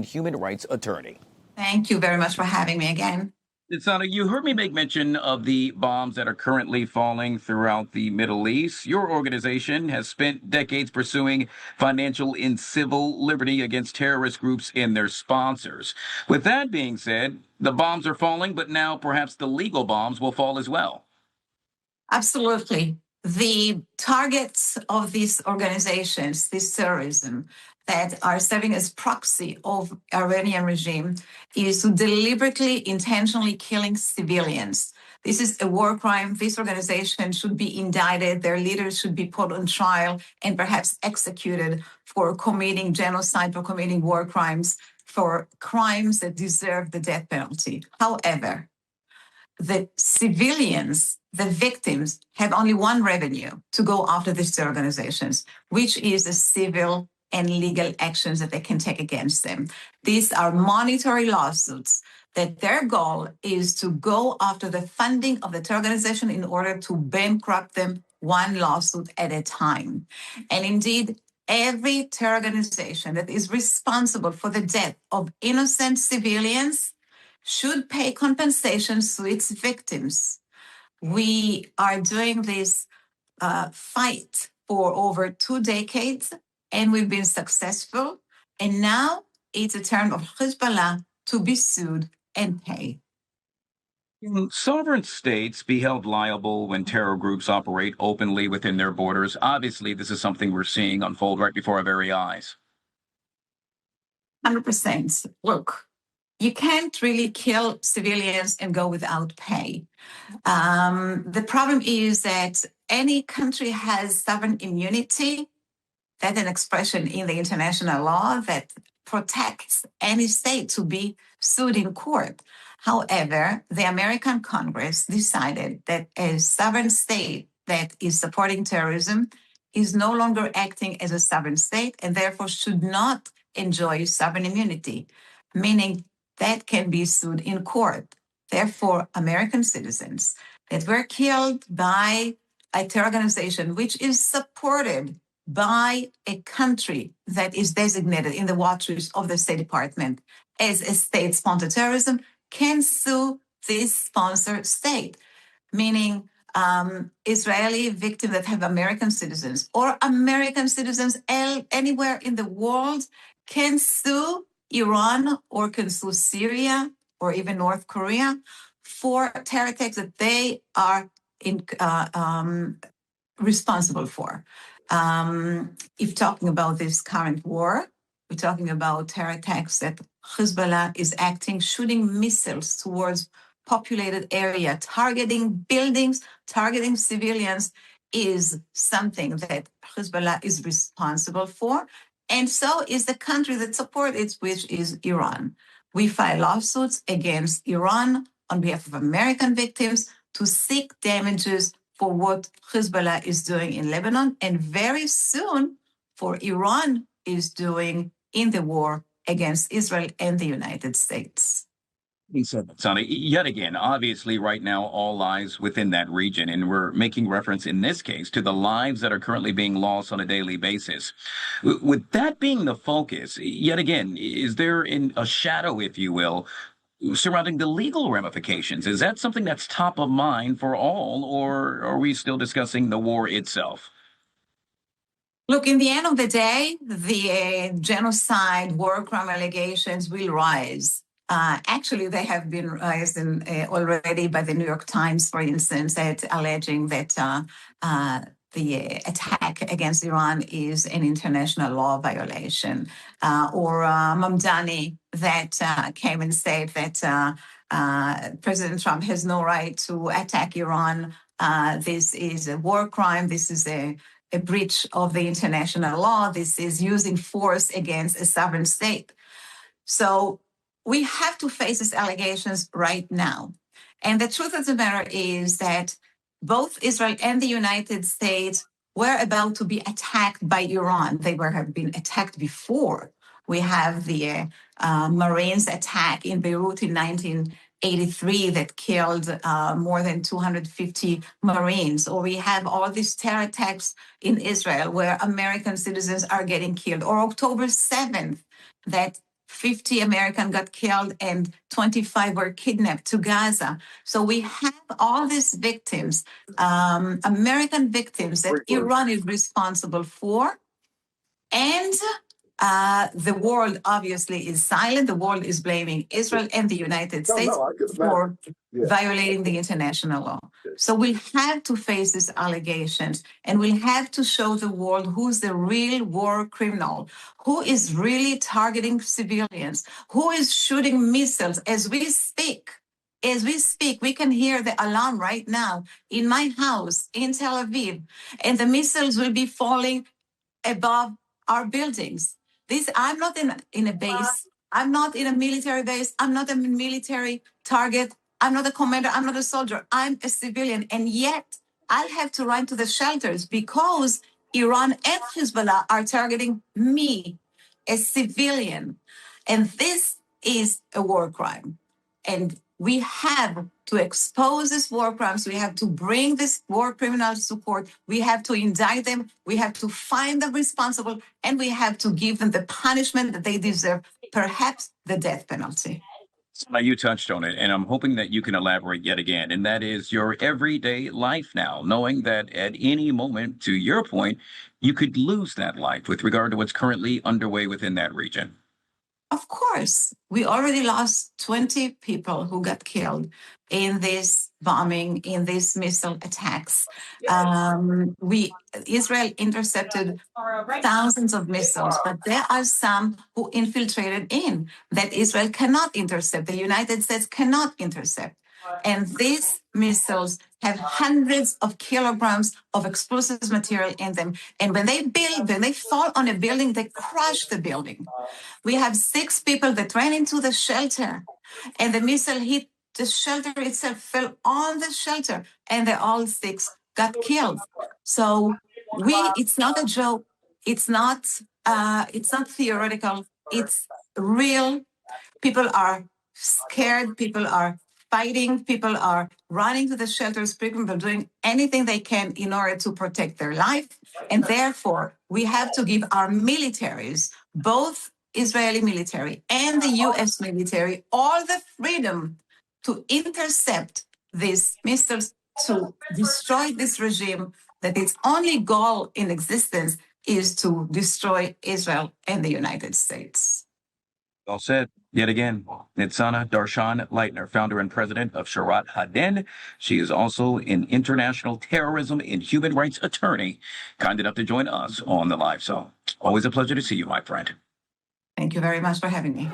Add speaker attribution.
Speaker 1: human rights attorney.
Speaker 2: Thank you very much for having me again.
Speaker 3: Nitsana, you heard me make mention of the bombs that are currently falling throughout the Middle East. Your organization has spent decades pursuing financial and civil liberty against terrorist groups and their sponsors. With that being said, the bombs are falling, but now perhaps the legal bombs will fall as well.
Speaker 2: Absolutely. The targets of these organizations, this terrorism, that are serving as proxy of Iranian regime is to deliberately, intentionally killing civilians. This is a war crime. This organization should be indicted. Their leaders should be put on trial and perhaps executed for committing genocide, for committing war crimes, for crimes that deserve the death penalty. However, the civilians, the victims, have only one revenue to go after these organizations, which is the civil and legal actions that they can take against them. These are monetary lawsuits that their goal is to go after the funding of the terror organization in order to bankrupt them one lawsuit at a time. And indeed, every terror organization that is responsible for the death of innocent civilians should pay compensations to its victims. We are doing this fight for over 2 decades, and we've been successful. And now it's a turn of Hezbollah to be sued and pay.
Speaker 3: Can sovereign states be held liable when terror groups operate openly within their borders? Obviously, this is something we're seeing unfold right before our very eyes.
Speaker 2: 100%. Look, you can't really kill civilians and go without pay. The problem is that any country has sovereign immunity. That's an expression in the international law that protects any state to be sued in court. However, the American Congress decided that a sovereign state that is supporting terrorism is no longer acting as a sovereign state and therefore should not enjoy sovereign immunity, meaning that can be sued in court. Therefore, American citizens that were killed by a terror organization which is supported by a country that is designated in the watch list of the State Department as a state-sponsored terrorism can sue this sponsor state, meaning Israeli victims that have American citizens or American citizens anywhere in the world can sue Iran or can sue Syria or even North Korea for terror attacks that they are responsible for. If talking about this current war, we're talking about terror attacks that Hezbollah is acting, shooting missiles towards populated area, targeting buildings, targeting civilians is something that Hezbollah is responsible for. And so is the country that supports it, which is Iran. We file lawsuits against Iran on behalf of American victims to seek damages for what Hezbollah is doing in Lebanon, and very soon for Iran is doing in the war against Israel and the United States.
Speaker 3: Sonny, yet again, obviously, right now, all eyes within that region, and we're making reference in this case to the lives that are currently being lost on a daily basis. With that being the focus, yet again, is there a shadow, if you will, surrounding the legal ramifications? Is that something that's top of mind for all, or are we still discussing the war itself?
Speaker 2: Look, in the end of the day, the genocide, war crime allegations will rise. Actually, they have been raised already by the New York Times, for instance, alleging that the attack against Iran is an international law violation. Or Mamdani that came and said that President Trump has no right to attack Iran. This is a war crime. This is a breach of the international law. This is using force against a sovereign state. So we have to face these allegations right now. And the truth of the matter is that both Israel and the United States were about to be attacked by Iran. They have been attacked before. We have the Marines attack in Beirut in 1983 that killed more than 250 Marines. Or we have all these terror attacks in Israel where American citizens are getting killed. Or October 7th, that 50 Americans got killed and 25 were kidnapped to Gaza. So we have all these victims, American victims that Iran is responsible for. And the world obviously is silent. The world is blaming Israel and the United States for violating the international law. So we have to face these allegations, and we have to show the world who's the real war criminal, who is really targeting civilians, who is shooting missiles as we speak. As we speak, we can hear the alarm right now in my house in Tel Aviv, and the missiles will be falling above our buildings. I'm not in a base. I'm not in a military base. I'm not a military target. I'm not a commander. I'm not a soldier. I'm a civilian. And yet I'll have to run to the shelters because Iran and Hezbollah are targeting me, a civilian. And this is a war crime. And we have to expose these war crimes. We have to bring these war criminals to court. We have to indict them. We have to find them responsible, and we have to give them the punishment that they deserve, perhaps the death penalty.
Speaker 3: Now, you touched on it, and I'm hoping that you can elaborate yet again, and that is your everyday life now, knowing that at any moment, to your point, you could lose that life with regard to what's currently underway within that region.
Speaker 2: Of course, we already lost 20 people who got killed in this bombing, in these missile attacks. Israel intercepted thousands of missiles, but there are some who infiltrated in that Israel cannot intercept. The United States cannot intercept. And these missiles have hundreds of kilograms of explosive material in them. And when they fall on a building, they crush the building. We have 6 people that ran into the shelter, and the missile hit the shelter itself, fell on the shelter, and they all 6 got killed. So it's not a joke. It's not theoretical. It's real. People are scared. People are fighting. People are running to the shelters. People are doing anything they can in order to protect their life. And therefore, we have to give our militaries, both Israeli military and the U.S. military, all the freedom to intercept these missiles, to destroy this regime, that its only goal in existence is to destroy Israel and the United States.
Speaker 3: Well said. Yet again, Nitsana Darshan-Leitner, founder and president of Sharat Hadin. She is also an international terrorism and human rights attorney, kind enough to join us on the live. So always a pleasure to see you, my friend.
Speaker 2: Thank you very much for having me.